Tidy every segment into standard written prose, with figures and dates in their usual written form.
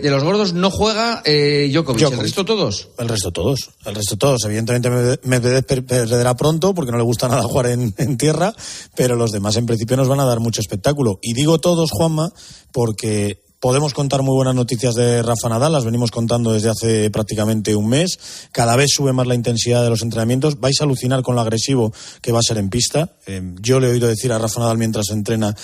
De los gordos no juega Djokovic. ¿El resto todos? El resto todos. Evidentemente Medvedev perderá pronto porque no le gusta nada jugar en tierra, pero los demás en principio nos van a dar mucho espectáculo. Y digo todos, Juanma, porque podemos contar muy buenas noticias de Rafa Nadal, las venimos contando desde hace prácticamente un mes. Cada vez sube más la intensidad de los entrenamientos. Vais a alucinar con lo agresivo que va a ser en pista. Yo le he oído decir a Rafa Nadal mientras entrena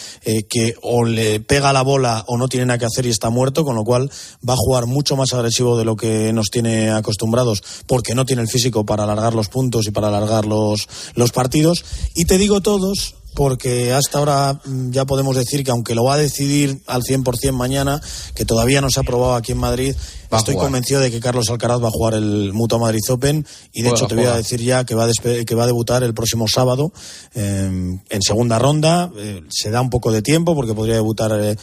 que o le pega la bola o no tiene nada que hacer y está muerto, con lo cual va a jugar mucho más agresivo de lo que nos tiene acostumbrados, porque no tiene el físico para alargar los puntos y para alargar los partidos. Y te digo todos, porque hasta ahora ya podemos decir que aunque lo va a decidir al 100% mañana, que todavía no se ha probado aquí en Madrid, estoy convencido de que Carlos Alcaraz va a jugar el Mutua Madrid Open y de hecho te voy a decir ya que va a debutar el próximo sábado en segunda ronda. Se da un poco de tiempo porque podría debutar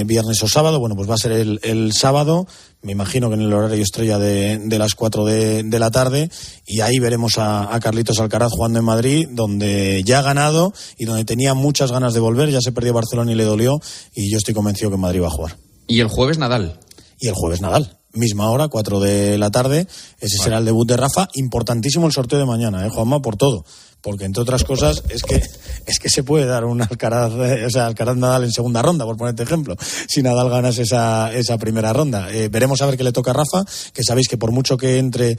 viernes o sábado. Bueno, pues va a ser el sábado, me imagino que en el horario estrella de las 4 de la tarde, y ahí veremos a Carlitos Alcaraz jugando en Madrid, donde ya ha ganado y donde tenía muchas ganas de volver. Ya se perdió Barcelona y le dolió, y yo estoy convencido que en Madrid va a jugar. ¿Y el jueves Nadal? Y el jueves Nadal, misma hora, 4 de la tarde. Ese será el debut de Rafa. Importantísimo el sorteo de mañana, Juanma, por todo. Porque, entre otras cosas, es que se puede dar un Alcaraz Nadal en segunda ronda, por ponerte ejemplo, si Nadal ganas esa primera ronda. Veremos a ver qué le toca a Rafa, que sabéis que por mucho que entre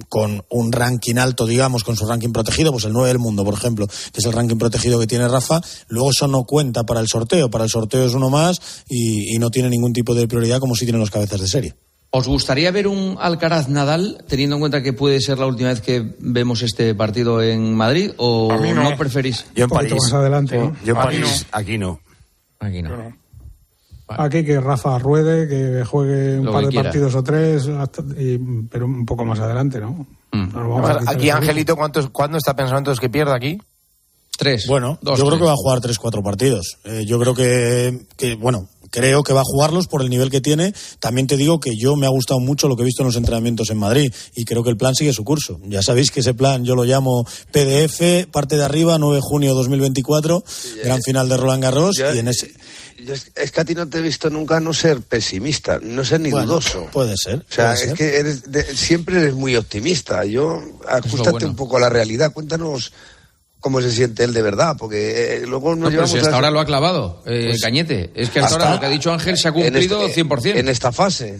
con un ranking alto, digamos, con su ranking protegido, pues el 9 del mundo, por ejemplo, que es el ranking protegido que tiene Rafa, luego eso no cuenta para el sorteo. Para el sorteo es uno más y no tiene ningún tipo de prioridad como si tienen los cabezas de serie. ¿Os gustaría ver un Alcaraz-Nadal, teniendo en cuenta que puede ser la última vez que vemos este partido en Madrid, o no preferís? Yo en París. Más adelante, ¿no? Yo en París, aquí no. Aquí no. Vale. Aquí que Rafa ruede, que juegue un par de partidos o 3, pero un poco más adelante, ¿no? Aquí, Angelito, ¿cuándo está pensando entonces que pierda aquí? 3. Bueno, yo creo que va a jugar 3-4 partidos. Yo creo creo que va a jugarlos por el nivel que tiene. También te digo que yo me ha gustado mucho lo que he visto en los entrenamientos en Madrid y creo que el plan sigue su curso. Ya sabéis que ese plan yo lo llamo PDF, parte de arriba, 9 de junio 2024, gran final de Roland Garros. Y en ese... Es que a ti no te he visto nunca no ser pesimista, no ser ni dudoso. Puede ser. O sea, es que siempre eres muy optimista. Ajustate un poco a la realidad, cuéntanos cómo se siente él de verdad, porque luego nos llevamos... Si hasta ahora lo ha clavado, Cañete. Es que hasta ahora lo que ha dicho Ángel se ha cumplido 100%. En esta fase.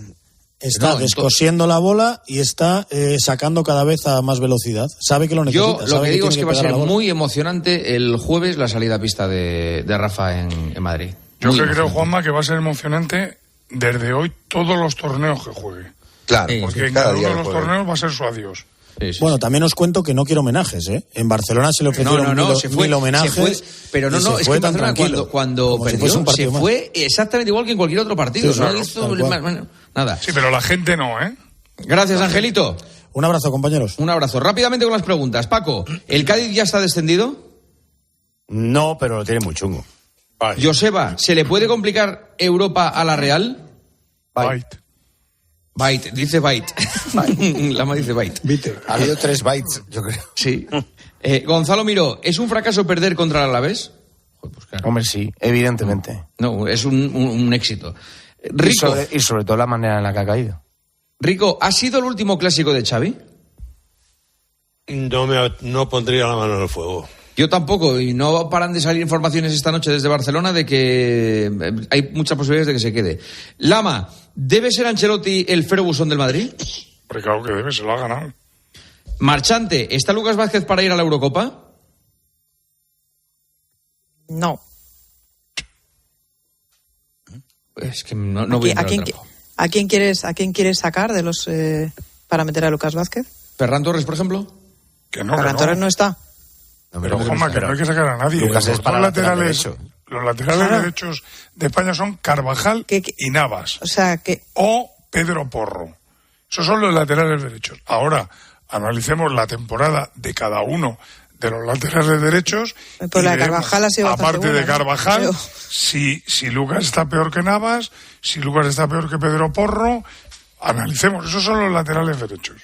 Está descosiendo la bola y está sacando cada vez a más velocidad. Sabe que lo necesita. Yo lo que digo es que va a ser muy emocionante el jueves la salida a pista de Rafa en Madrid. Yo creo, Juanma, que va a ser emocionante desde hoy todos los torneos que juegue. Claro. Porque en cada uno de los torneos va a ser su adiós. Bueno, también os cuento que no quiero homenajes, ¿eh? En Barcelona se le ofrecieron mil homenajes. Pero es que en Barcelona cuando perdió, se fue exactamente igual que en cualquier otro partido. Sí, nada. Sí, pero la gente no, ¿eh? Gracias, Angelito. Un abrazo, compañeros. Un abrazo. Rápidamente con las preguntas. Paco, ¿el Cádiz ya está descendido? No, pero lo tiene muy chungo. Joseba, ¿se le puede complicar Europa a la Real? Byte, dice Byte. Lama dice Byte. Ha habido 3 bytes, yo creo. Sí. Gonzalo Miró, ¿es un fracaso perder contra el Alavés? Pues claro. Hombre, sí, evidentemente. No, es un éxito. Rico. Y sobre todo la manera en la que ha caído. Rico, ¿ha sido el último clásico de Xavi? No pondría la mano en el fuego. Yo tampoco, y no paran de salir informaciones esta noche desde Barcelona de que hay muchas posibilidades de que se quede. Lama, ¿debe ser Ancelotti el Ferguson del Madrid? Porque claro que debe, se lo ha ganado. Marchante, ¿está Lucas Vázquez para ir a la Eurocopa? No. Es que no voy a entrar. ¿A quién quieres sacar de los para meter a Lucas Vázquez? ¿Ferran Torres, por ejemplo? Que no. Ferran Torres no está. No, pero Juanma, que no hay que sacar a nadie. Lucas es para los laterales derechos de España son Carvajal y Navas. O Pedro Porro. Esos son los laterales derechos. Ahora, analicemos la temporada de cada uno de los laterales derechos. Pues la de Carvajal ha sido aparte buena, de Carvajal, ¿no? si Lucas está peor que Navas, si Lucas está peor que Pedro Porro, analicemos. Esos son los laterales derechos.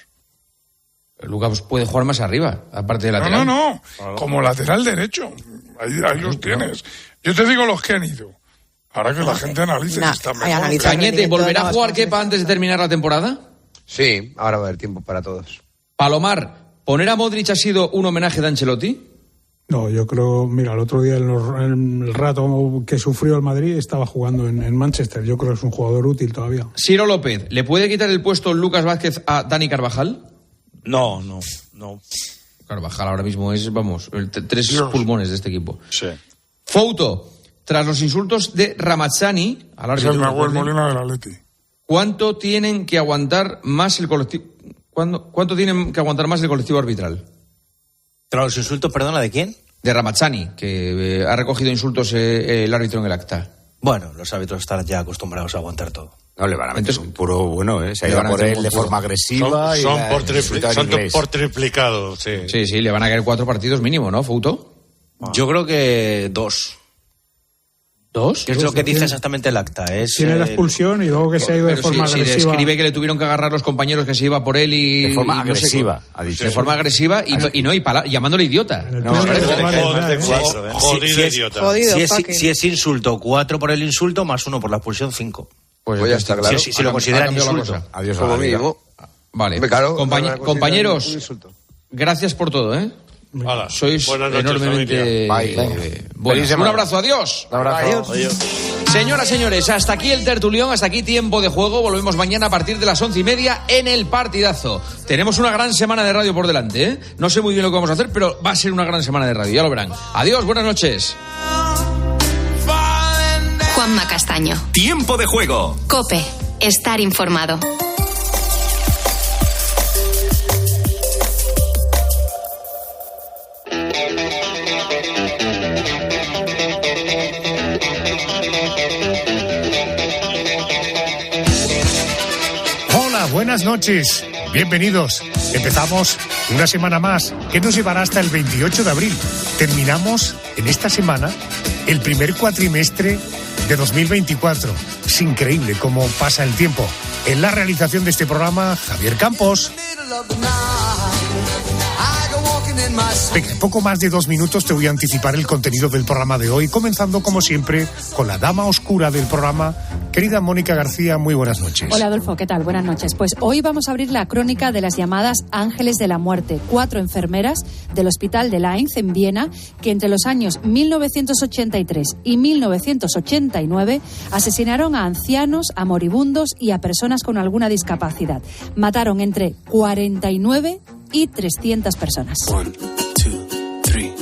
Lucas puede jugar más arriba, aparte de lateral. No. Como lateral derecho. Ahí los tienes. Yo te digo los que han ido. Ahora que la gente analice si está mejor. Cañete, ¿volverá a jugar Kepa antes de terminar la temporada? Sí, ahora va a haber tiempo para todos. Palomar, ¿poner a Modric ha sido un homenaje de Ancelotti? No, yo creo, mira, el otro día en el rato que sufrió el Madrid estaba jugando en Manchester. Yo creo que es un jugador útil todavía. Ciro López, ¿le puede quitar el puesto Lucas Vázquez a Dani Carvajal? No. Carvajal ahora mismo es, tres pulmones de este equipo. Sí. Fouto, tras los insultos de Ramazzani al árbitro, es el Nahuel Molina del Atleti. ¿Cuánto tienen que aguantar más el colectivo? ¿Cuánto tienen que aguantar más el colectivo arbitral? ¿Tras los insultos, perdona, de quién? De Ramazzani, que ha recogido insultos el árbitro en el acta. Bueno, los árbitros están ya acostumbrados a aguantar todo. No, le van a meter un puro bueno, se ha ido por él de forma agresiva. Son por triplicado, sí. Sí, le van a caer 4 partidos mínimo, ¿no, Fouto? Yo creo que 2. ¿2? ¿Qué es lo que dice exactamente el acta? Tiene la expulsión y luego que se ha ido de forma agresiva. Si describe que le tuvieron que agarrar los compañeros que se iba por él y... De forma agresiva, ha dicho. De forma agresiva llamándole idiota. Jodido idiota. Si es insulto, 4 por el insulto, más 1 por la expulsión, 5. Pues ya está claro. Si lo consideran insulto. Adiós. Como mínimo. Vale. Claro, compañeros, gracias por todo, ¿eh? Hola. Sois buenas noches, enormemente buenos. Un abrazo, adiós. Un abrazo. Adiós. Señoras, señores, hasta aquí el tertulión, hasta aquí Tiempo de Juego. Volvemos mañana a partir de las 11:30 en El Partidazo. Tenemos una gran semana de radio por delante, ¿eh? No sé muy bien lo que vamos a hacer, pero va a ser una gran semana de radio, ya lo verán. Adiós, buenas noches. Juanma Castaño. Tiempo de Juego. COPE. Estar informado. Buenas noches, bienvenidos. Empezamos una semana más que nos llevará hasta el 28 de abril. Terminamos en esta semana el primer cuatrimestre de 2024. Es increíble cómo pasa el tiempo. En la realización de este programa, Javier Campos. Venga, en poco más de 2 minutos te voy a anticipar el contenido del programa de hoy, comenzando como siempre con la dama oscura del programa, querida Mónica García, muy buenas noches. Hola Adolfo, ¿qué tal? Buenas noches. Pues hoy vamos a abrir la crónica de las llamadas Ángeles de la Muerte, 4 enfermeras del Hospital de Mainz en Viena, que entre los años 1983 y 1989 asesinaron a ancianos, a moribundos y a personas con alguna discapacidad. Mataron entre 49 y 300 personas. 1, 2, 3.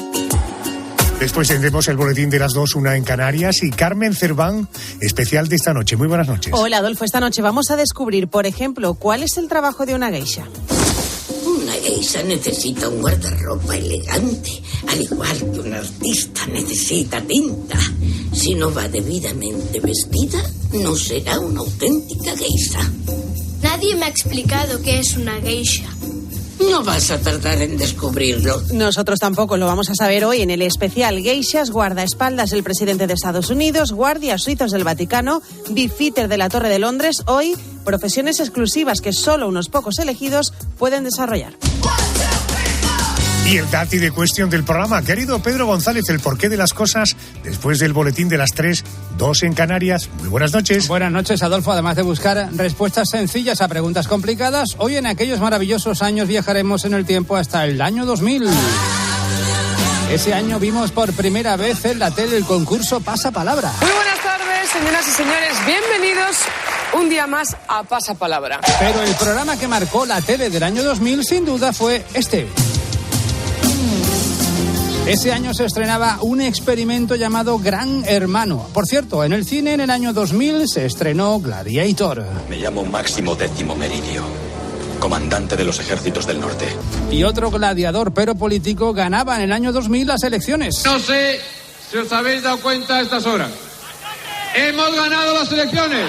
Después tendremos el boletín de las 2, 1 en Canarias, y Carmen Cerván, especial de esta noche. Muy buenas noches. Hola Adolfo, esta noche vamos a descubrir, por ejemplo, cuál es el trabajo de una geisha. Una geisha necesita un guardarropa elegante, al igual que un artista necesita tinta. Si no va debidamente vestida, no será una auténtica geisha. Nadie me ha explicado qué es una geisha. No vas a tardar en descubrirlo. Nosotros tampoco lo vamos a saber hoy en el especial Geishas, guardaespaldas del presidente de Estados Unidos, guardias suizos del Vaticano, beefeater de la Torre de Londres. Hoy, profesiones exclusivas que solo unos pocos elegidos pueden desarrollar. Y el dati de cuestión del programa, querido Pedro González, el porqué de las cosas, después del boletín de las 3, 2 en Canarias. Muy buenas noches. Buenas noches, Adolfo. Además de buscar respuestas sencillas a preguntas complicadas, hoy en aquellos maravillosos años viajaremos en el tiempo hasta el año 2000. Ese año vimos por primera vez en la tele el concurso Pasapalabra. Muy buenas tardes, señoras y señores. Bienvenidos un día más a Pasapalabra. Pero el programa que marcó la tele del año 2000, sin duda, fue este. Ese año se estrenaba un experimento llamado Gran Hermano. Por cierto, en el cine en el año 2000 se estrenó Gladiator. Me llamo Máximo Décimo Meridio, comandante de los ejércitos del norte. Y otro gladiador pero político ganaba en el año 2000 las elecciones. No sé si os habéis dado cuenta a estas horas. ¡Hemos ganado las elecciones!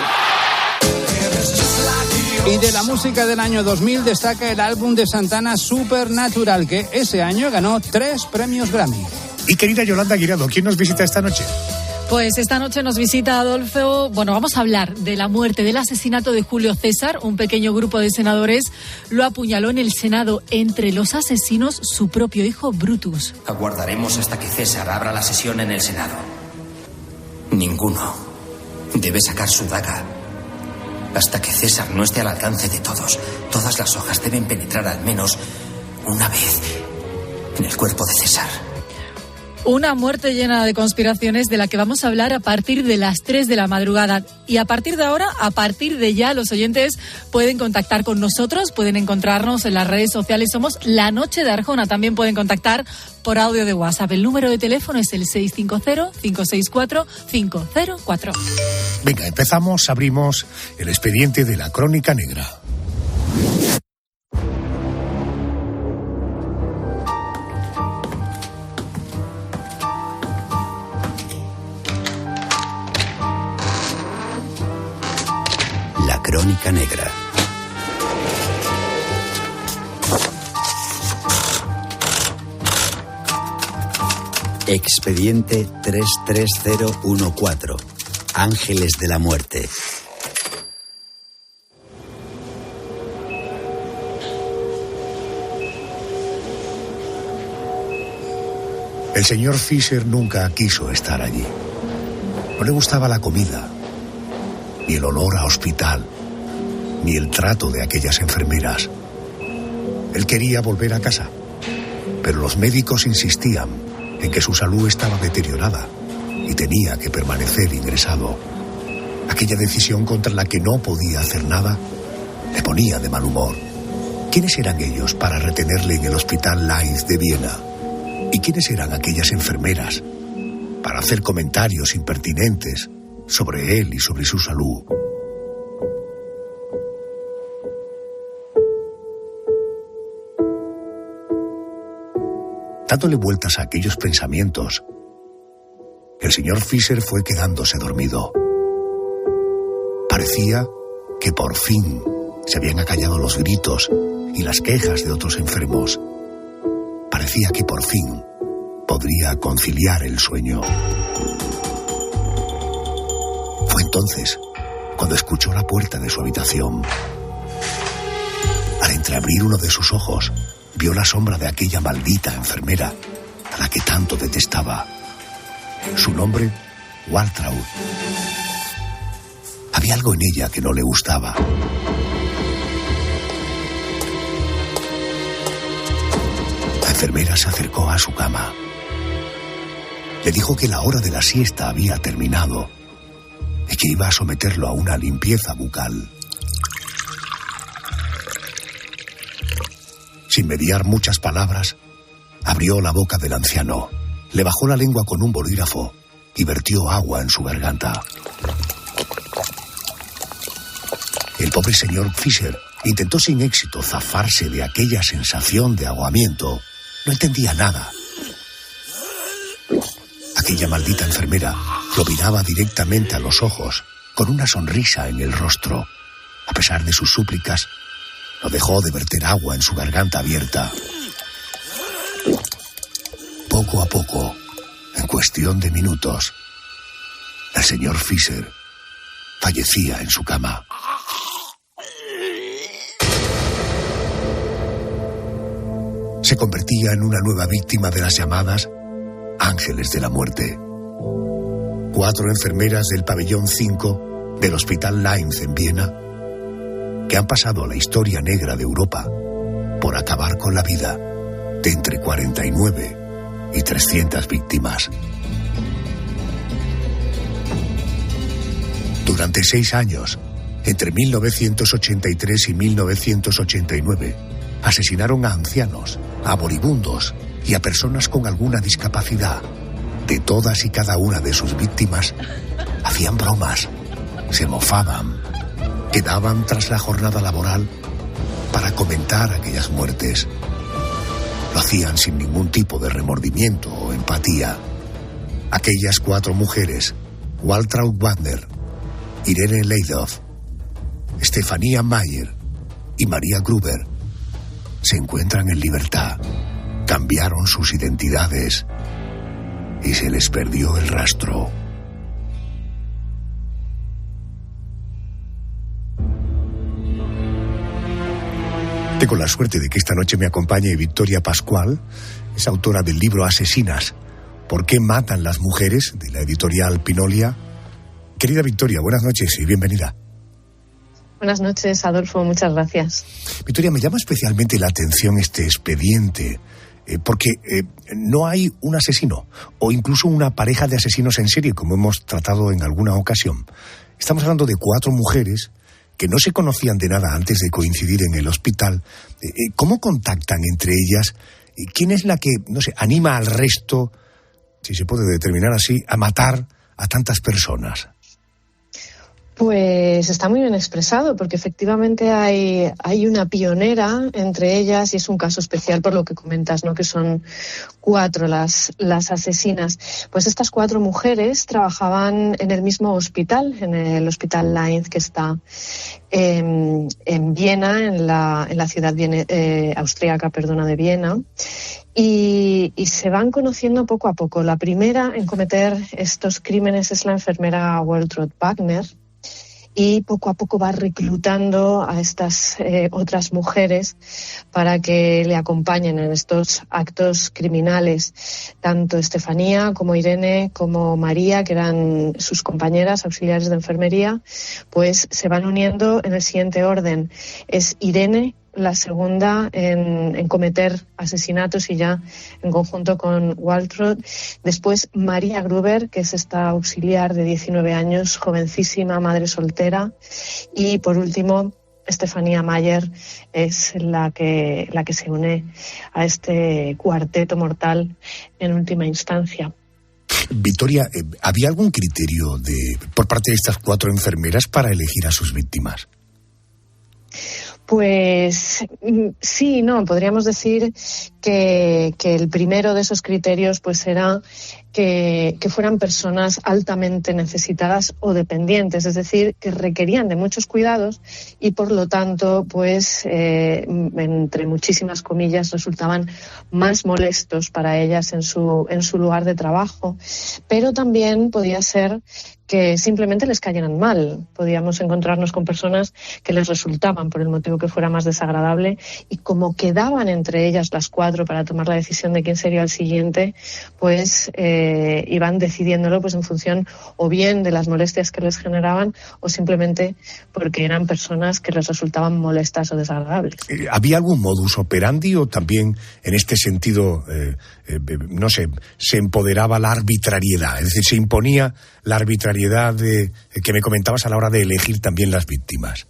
Y de la música del año 2000 destaca el álbum de Santana Supernatural, que ese año ganó 3 premios Grammy. Y querida Yolanda Guirado, ¿quién nos visita esta noche? Pues esta noche nos visita Adolfo. Bueno, vamos a hablar de la muerte, del asesinato de Julio César. Un pequeño grupo de senadores lo apuñaló en el Senado. Entre los asesinos, su propio hijo Aguardaremos hasta que César abra la sesión en el Senado. Ninguno Debe sacar su daga. Hasta que César no esté al alcance de todos, todas las hojas deben penetrar al menos una vez en el cuerpo de César. Una muerte llena de conspiraciones de la que vamos a hablar a partir de las 3 de la madrugada. Y a partir de ahora, a partir de ya, los oyentes pueden contactar con nosotros, pueden encontrarnos en las redes sociales. Somos La Noche de Arjona. También pueden contactar por audio de WhatsApp. El número de teléfono es el 650-564-504. Venga, empezamos, abrimos el expediente de la Crónica Negra. Crónica Negra. Expediente 33014. Ángeles de la Muerte. El señor Fisher nunca quiso estar allí. No le gustaba la comida, ni el olor a hospital, ni el trato de aquellas enfermeras. Él quería volver a casa, pero los médicos insistían en que su salud estaba deteriorada y tenía que permanecer ingresado. Aquella decisión contra la que no podía hacer nada le ponía de mal humor. ¿Quiénes eran ellos para retenerle en el Hospital Linz de Viena? ¿Y quiénes eran aquellas enfermeras para hacer comentarios impertinentes sobre él y sobre su salud? Dándole vueltas a aquellos pensamientos, el señor Fisher fue quedándose dormido. Parecía que por fin se habían acallado los gritos y las quejas de otros enfermos. Parecía que por fin podría conciliar el sueño. Fue entonces cuando escuchó la puerta de su habitación. Al entreabrir uno de sus ojos, vio la sombra de aquella maldita enfermera a la que tanto detestaba. Su nombre, Waltraud. Había algo en ella que no le gustaba. La enfermera se acercó a su cama. Le dijo que la hora de la siesta había terminado y que iba a someterlo a una limpieza bucal. Sin mediar muchas palabras, abrió la boca del anciano, le bajó la lengua con un bolígrafo y vertió agua en su garganta. El pobre señor Fisher intentó sin éxito zafarse de aquella sensación de ahogamiento. No entendía nada. Aquella maldita enfermera lo miraba directamente a los ojos, con una sonrisa en el rostro. A pesar de sus súplicas, no dejó de verter agua en su garganta abierta. Poco a poco, en cuestión de minutos, el señor Fisher fallecía en su cama. Se convertía en una nueva víctima de las llamadas Ángeles de la Muerte. 4 enfermeras del pabellón 5 del Hospital Linz en Viena, que han pasado a la historia negra de Europa por acabar con la vida de entre 49 y 300 víctimas. Durante 6 años, entre 1983 y 1989, asesinaron a ancianos, a moribundos y a personas con alguna discapacidad. De todas y cada una de sus víctimas, hacían bromas, se mofaban, quedaban tras la jornada laboral para comentar aquellas muertes. Lo hacían sin ningún tipo de remordimiento o empatía. Aquellas 4 mujeres, Waltraud Wagner, Irene Leidoff, Stefania Mayer y María Gruber, se encuentran en libertad. Cambiaron sus identidades y se les perdió el rastro. Tengo la suerte de que esta noche me acompañe Victoria Pascual, es autora del libro Asesinas, ¿por qué matan las mujeres?, de la editorial Pinolia, Querida Victoria, buenas noches y bienvenida. Buenas noches, Adolfo, muchas gracias. Victoria, me llama especialmente la atención este expediente, porque no hay un asesino o incluso una pareja de asesinos en serie, como hemos tratado en alguna ocasión. Estamos hablando de 4 mujeres que no se conocían de nada antes de coincidir en el hospital. ¿Cómo contactan entre ellas? ¿Quién es la que, no sé, anima al resto, si se puede determinar así, a matar a tantas personas? Pues está muy bien expresado, porque efectivamente hay una pionera entre ellas, y es un caso especial por lo que comentas, ¿no? Que son 4 las asesinas. Pues estas 4 mujeres trabajaban en el mismo hospital, en el Hospital Linz, que está en Viena, en la ciudad austríaca, de Viena. Y se van conociendo poco a poco. La primera en cometer estos crímenes es la enfermera Waltraud Wagner, y poco a poco va reclutando a estas otras mujeres para que le acompañen en estos actos criminales. Tanto Estefanía como Irene como María, que eran sus compañeras auxiliares de enfermería, pues se van uniendo en el siguiente orden. Es Irene la segunda en cometer asesinatos, y ya en conjunto con Waltraud. Después María Gruber, que es esta auxiliar de 19 años, jovencísima, madre soltera. Y por último, Estefanía Mayer es la que se une a este cuarteto mortal en última instancia. Victoria, ¿había algún criterio por parte de estas 4 enfermeras para elegir a sus víctimas? Pues sí, no, podríamos decir que el primero de esos criterios pues era que fueran personas altamente necesitadas o dependientes, es decir, que requerían de muchos cuidados y por lo tanto, pues entre muchísimas comillas, resultaban más molestos para ellas en su lugar de trabajo, pero también podía ser que simplemente les cayeran mal. Podíamos encontrarnos con personas que les resultaban, por el motivo que fuera, más desagradable, y como quedaban entre ellas las 4 para tomar la decisión de quién sería el siguiente, pues iban decidiéndolo pues en función o bien de las molestias que les generaban o simplemente porque eran personas que les resultaban molestas o desagradables. ¿Había algún modus operandi o también en este sentido, no sé, se empoderaba la arbitrariedad? Es decir, se imponía la arbitrariedad que me comentabas a la hora de elegir también las víctimas.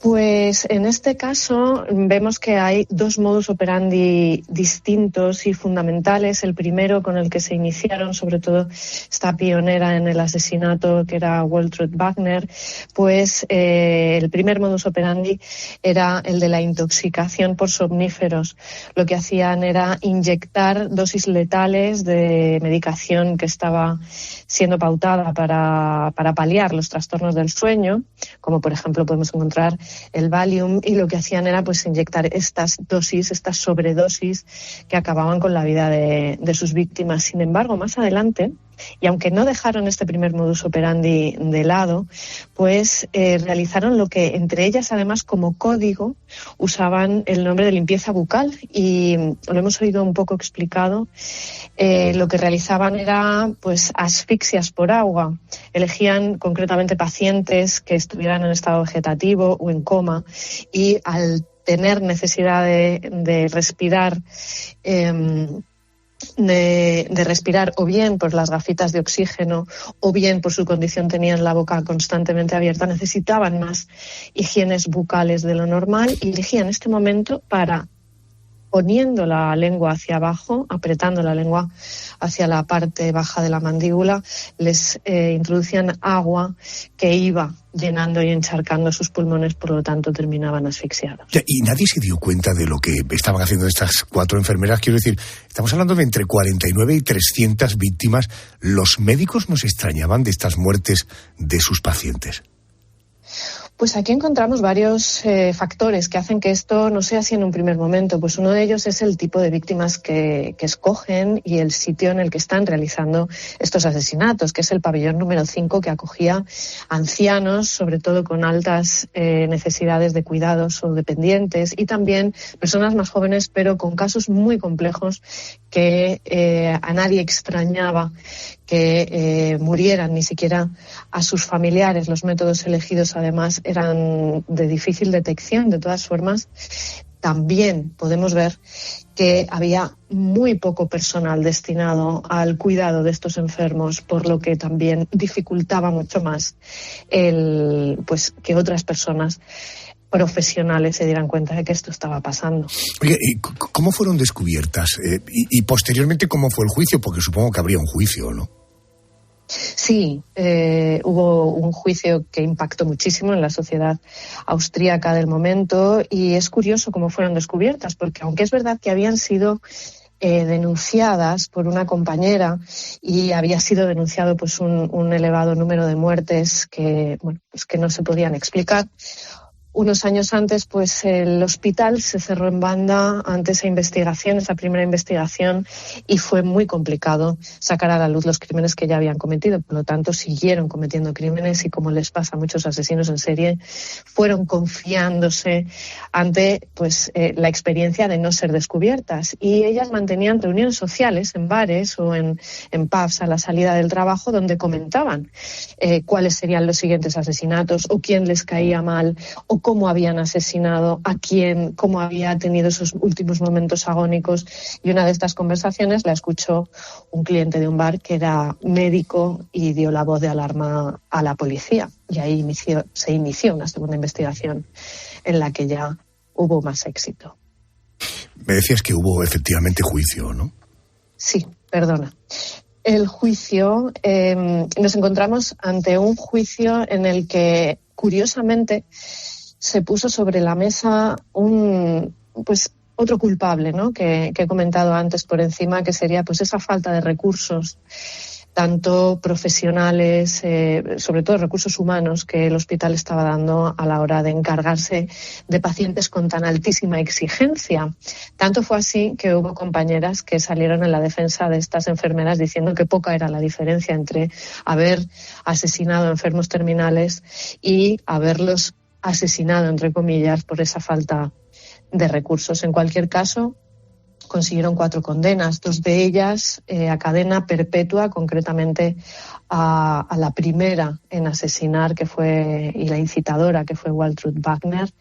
Pues en este caso vemos que hay 2 modus operandi distintos y fundamentales. El primero, con el que se iniciaron, sobre todo esta pionera en el asesinato, que era Waltraud Wagner, pues el primer modus operandi era el de la intoxicación por somníferos. Lo que hacían era inyectar dosis letales de medicación que estaba siendo pautada para paliar los trastornos del sueño, como por ejemplo podemos encontrar el Valium, y lo que hacían era pues inyectar estas sobredosis que acababan con la vida de sus víctimas. Sin embargo, más adelante, y aunque no dejaron este primer modus operandi de lado, pues realizaron lo que entre ellas, además, como código, usaban el nombre de limpieza bucal, y lo hemos oído un poco explicado. Lo que realizaban era pues asfixias por agua. Elegían concretamente pacientes que estuvieran en estado vegetativo o en coma, y al tener necesidad de respirar, de respirar o bien por las gafitas de oxígeno o bien por su condición tenían la boca constantemente abierta, necesitaban más higienes bucales de lo normal, y elegían este momento para, poniendo la lengua hacia abajo, apretando la lengua hacia la parte baja de la mandíbula, les introducían agua que iba llenando y encharcando sus pulmones, por lo tanto terminaban asfixiados. Y nadie se dio cuenta de lo que estaban haciendo estas 4 enfermeras. Quiero decir, estamos hablando de entre 49 y 300 víctimas. ¿Los médicos no se extrañaban de estas muertes de sus pacientes? Pues aquí encontramos varios factores que hacen que esto no sea así en un primer momento. Pues uno de ellos es el tipo de víctimas que escogen y el sitio en el que están realizando estos asesinatos, que es el pabellón número 5, que acogía ancianos, sobre todo con altas necesidades de cuidados o dependientes, y también personas más jóvenes, pero con casos muy complejos que a nadie extrañaba que murieran, ni siquiera a sus familiares. Los métodos elegidos, además, eran de difícil detección. De todas formas, también podemos ver que había muy poco personal destinado al cuidado de estos enfermos, por lo que también dificultaba mucho más que otras personas profesionales se dieran cuenta de que esto estaba pasando. Oye, ¿y cómo fueron descubiertas? Y posteriormente, ¿cómo fue el juicio? Porque supongo que habría un juicio, ¿no? Sí, hubo un juicio que impactó muchísimo en la sociedad austríaca del momento, y es curioso cómo fueron descubiertas, porque aunque es verdad que habían sido denunciadas por una compañera y había sido denunciado pues un elevado número de muertes que no se podían explicar. Unos años antes, pues el hospital se cerró en banda ante esa investigación, esa primera investigación, y fue muy complicado sacar a la luz los crímenes que ya habían cometido. Por lo tanto, siguieron cometiendo crímenes y, como les pasa a muchos asesinos en serie, fueron confiándose ante la experiencia de no ser descubiertas. Y ellas mantenían reuniones sociales en bares o en pubs a la salida del trabajo, donde comentaban cuáles serían los siguientes asesinatos, o quién les caía mal, o cómo habían asesinado a quién, cómo había tenido esos últimos momentos agónicos. Y una de estas conversaciones la escuchó un cliente de un bar que era médico y dio la voz de alarma a la policía. Y ahí se inició una segunda investigación en la que ya hubo más éxito. Me decías que hubo efectivamente juicio, ¿no? Sí, perdona. El juicio, nos encontramos ante un juicio en el que, curiosamente, se puso sobre la mesa otro culpable, ¿no? Que he comentado antes por encima, que sería esa falta de recursos, tanto profesionales, sobre todo recursos humanos, que el hospital estaba dando a la hora de encargarse de pacientes con tan altísima exigencia. Tanto fue así que hubo compañeras que salieron en la defensa de estas enfermeras diciendo que poca era la diferencia entre haber asesinado a enfermos terminales y haberlos asesinado, entre comillas, por esa falta de recursos. En cualquier caso, consiguieron 4 condenas, 2 de ellas a cadena perpetua, concretamente a la primera en asesinar, y la incitadora, que fue Waltraud Wagner,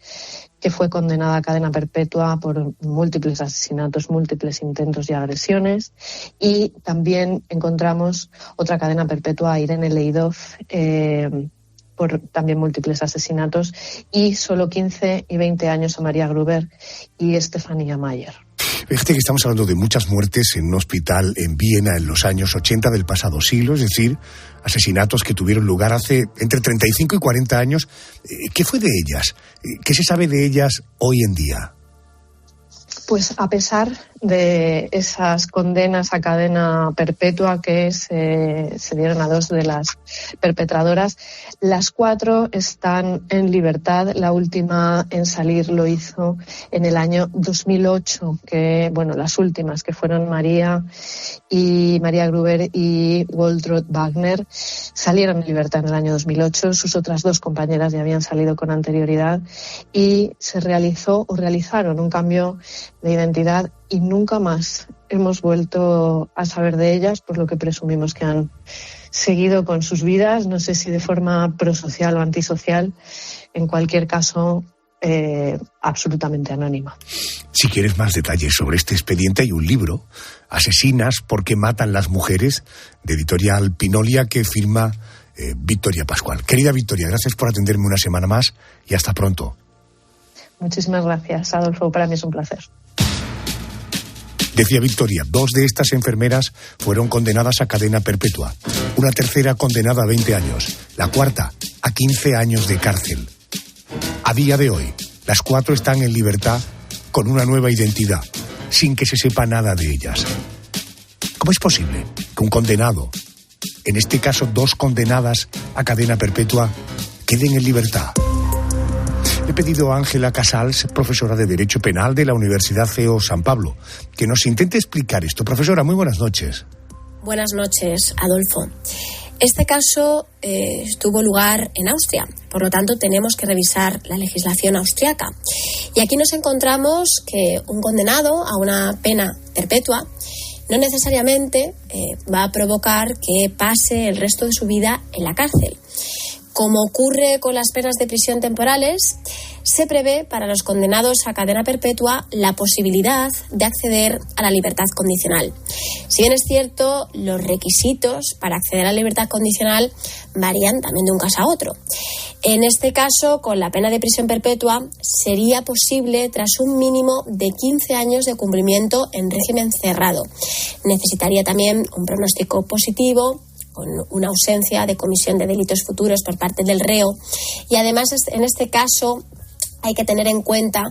que fue condenada a cadena perpetua por múltiples asesinatos, múltiples intentos y agresiones. Y también encontramos otra cadena perpetua a Irene Leidov, por también múltiples asesinatos, y solo 15 y 20 años a María Gruber y Stefania Mayer. Fíjate que estamos hablando de muchas muertes en un hospital en Viena en los años 80 del pasado siglo, es decir, asesinatos que tuvieron lugar hace entre 35 y 40 años. ¿Qué fue de ellas? ¿Qué se sabe de ellas hoy en día? Pues a pesar de esas condenas a cadena perpetua que se dieron a 2 de las perpetradoras, las 4 están en libertad. La última en salir lo hizo en el año 2008, las últimas, que fueron María Gruber y Waltraud Wagner, salieron en libertad en el año 2008. Sus otras 2 compañeras ya habían salido con anterioridad, y se realizaron un cambio de identidad, y nunca más hemos vuelto a saber de ellas, por lo que presumimos que han seguido con sus vidas, no sé si de forma prosocial o antisocial, en cualquier caso absolutamente anónima. Si quieres más detalles sobre este expediente, hay un libro, Asesinas porque matan las mujeres, de Editorial Pinolia, que firma Victoria Pascual. Querida Victoria, gracias por atenderme una semana más y hasta pronto. Muchísimas gracias, Adolfo, para mí es un placer. Decía Victoria, 2 de estas enfermeras fueron condenadas a cadena perpetua, una tercera condenada a 20 años, la cuarta a 15 años de cárcel. A día de hoy, las 4 están en libertad con una nueva identidad, sin que se sepa nada de ellas. ¿Cómo es posible que un condenado, en este caso 2 condenadas a cadena perpetua, queden en libertad? Le he pedido a Ángela Casals, profesora de Derecho Penal de la Universidad CEU San Pablo, que nos intente explicar esto. Profesora, muy buenas noches. Buenas noches, Adolfo. Este caso tuvo lugar en Austria, por lo tanto tenemos que revisar la legislación austriaca. Y aquí nos encontramos que un condenado a una pena perpetua no necesariamente va a provocar que pase el resto de su vida en la cárcel. Como ocurre con las penas de prisión temporales, se prevé para los condenados a cadena perpetua la posibilidad de acceder a la libertad condicional. Si bien es cierto, los requisitos para acceder a la libertad condicional varían también de un caso a otro. En este caso, con la pena de prisión perpetua, sería posible tras un mínimo de 15 años de cumplimiento en régimen cerrado. Necesitaría también un pronóstico positivo, con una ausencia de comisión de delitos futuros por parte del reo. Y además, en este caso, hay que tener en cuenta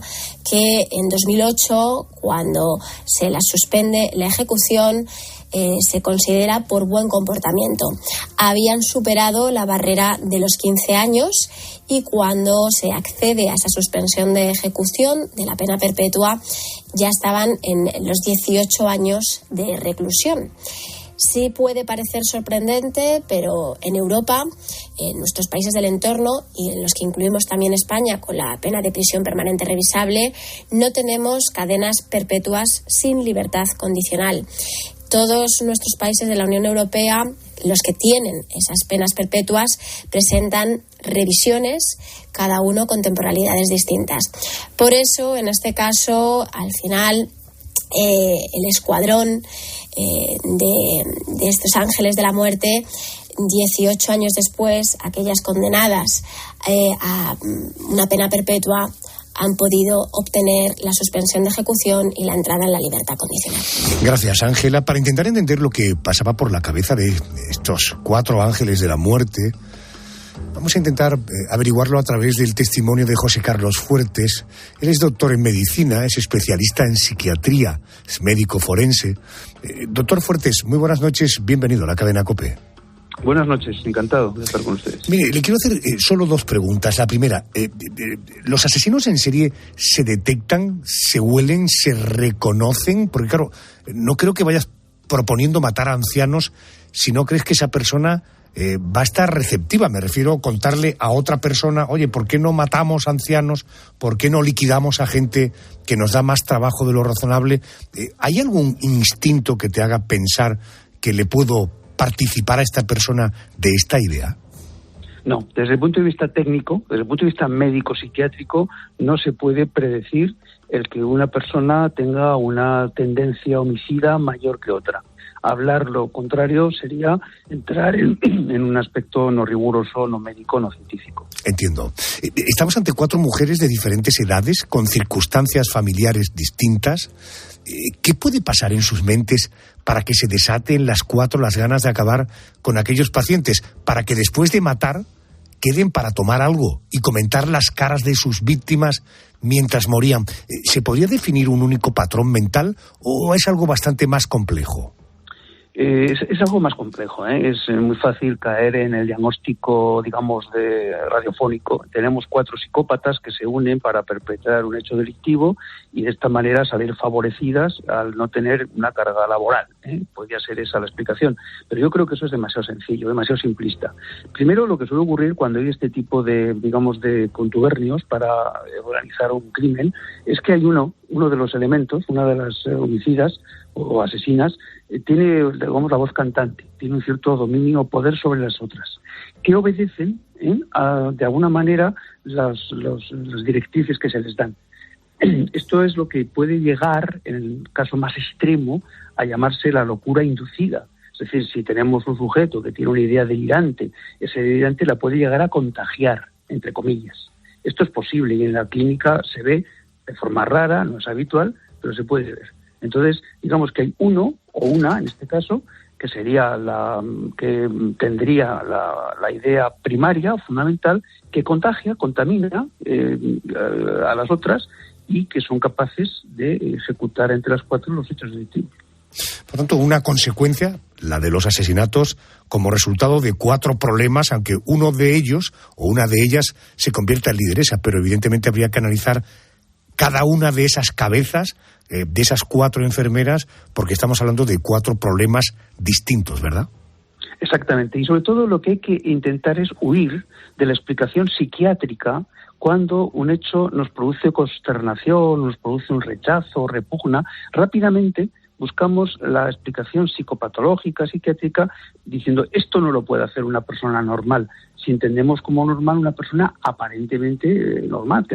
que en 2008, cuando se la suspende la ejecución, se considera por buen comportamiento. Habían superado la barrera de los 15 años y cuando se accede a esa suspensión de ejecución de la pena perpetua, ya estaban en los 18 años de reclusión. Sí puede parecer sorprendente, pero en Europa, en nuestros países del entorno y en los que incluimos también España con la pena de prisión permanente revisable, no tenemos cadenas perpetuas sin libertad condicional. Todos nuestros países de la Unión Europea, los que tienen esas penas perpetuas, presentan revisiones, cada uno con temporalidades distintas. Por eso, en este caso, al final, el escuadrón de estos ángeles de la muerte, 18 años después, aquellas condenadas a una pena perpetua han podido obtener la suspensión de ejecución y la entrada en la libertad condicional. Gracias, Ángela. Para intentar entender lo que pasaba por la cabeza de estos 4 ángeles de la muerte, vamos a intentar averiguarlo a través del testimonio de José Carlos Fuertes. Él es doctor en medicina, es especialista en psiquiatría, es médico forense. Doctor Fuertes, muy buenas noches, bienvenido a la cadena COPE. Buenas noches, encantado de estar con ustedes. Mire, le quiero hacer solo 2 preguntas. La primera, ¿los asesinos en serie se detectan, se huelen, se reconocen? Porque claro, no creo que vayas proponiendo matar a ancianos si no crees que esa persona va a estar receptiva. Me refiero a contarle a otra persona, oye, ¿por qué no matamos ancianos? ¿Por qué no liquidamos a gente que nos da más trabajo de lo razonable? ¿Hay algún instinto que te haga pensar que le puedo participar a esta persona de esta idea? No, desde el punto de vista técnico, desde el punto de vista médico-psiquiátrico, no se puede predecir el que una persona tenga una tendencia homicida mayor que otra. Hablar lo contrario sería entrar en un aspecto no riguroso, no médico, no científico. Entiendo. Estamos ante 4 mujeres de diferentes edades, con circunstancias familiares distintas. ¿Qué puede pasar en sus mentes para que se desaten las 4 las ganas de acabar con aquellos pacientes? Para que después de matar queden para tomar algo y comentar las caras de sus víctimas mientras morían. ¿Se podría definir un único patrón mental o es algo bastante más complejo? Es algo más complejo, ¿eh? Es muy fácil caer en el diagnóstico, digamos, de radiofónico. Tenemos 4 psicópatas que se unen para perpetrar un hecho delictivo y de esta manera salir favorecidas al no tener una carga laboral, ¿eh? Podría ser esa la explicación. Pero yo creo que eso es demasiado sencillo, demasiado simplista. Primero, lo que suele ocurrir cuando hay este tipo de, digamos, de contubernios para organizar un crimen, es que hay uno de los elementos, una de las homicidas o asesinas, tiene, digamos, la voz cantante, tiene un cierto dominio o poder sobre las otras, que obedecen de alguna manera las directrices que se les dan. Esto es lo que puede llegar, en el caso más extremo, a llamarse la locura inducida. Es decir, si tenemos un sujeto que tiene una idea delirante, esa idea delirante la puede llegar a contagiar, entre comillas. Esto es posible y en la clínica se ve de forma rara, no es habitual, pero se puede ver. Entonces, digamos que hay uno o una, en este caso, que sería que tendría la idea primaria, fundamental, que contamina a las otras y que son capaces de ejecutar entre las 4 los hechos delictivos. Por tanto, una consecuencia, la de los asesinatos, como resultado de 4 problemas, aunque uno de ellos o una de ellas se convierta en lideresa, pero evidentemente habría que analizar cada una de esas cabezas, de esas 4 enfermeras, porque estamos hablando de 4 problemas distintos, ¿verdad? Exactamente, y sobre todo lo que hay que intentar es huir de la explicación psiquiátrica cuando un hecho nos produce consternación, nos produce un rechazo, repugna. Rápidamente buscamos la explicación psicopatológica, psiquiátrica, diciendo esto no lo puede hacer una persona normal. Si entendemos como normal una persona aparentemente normal.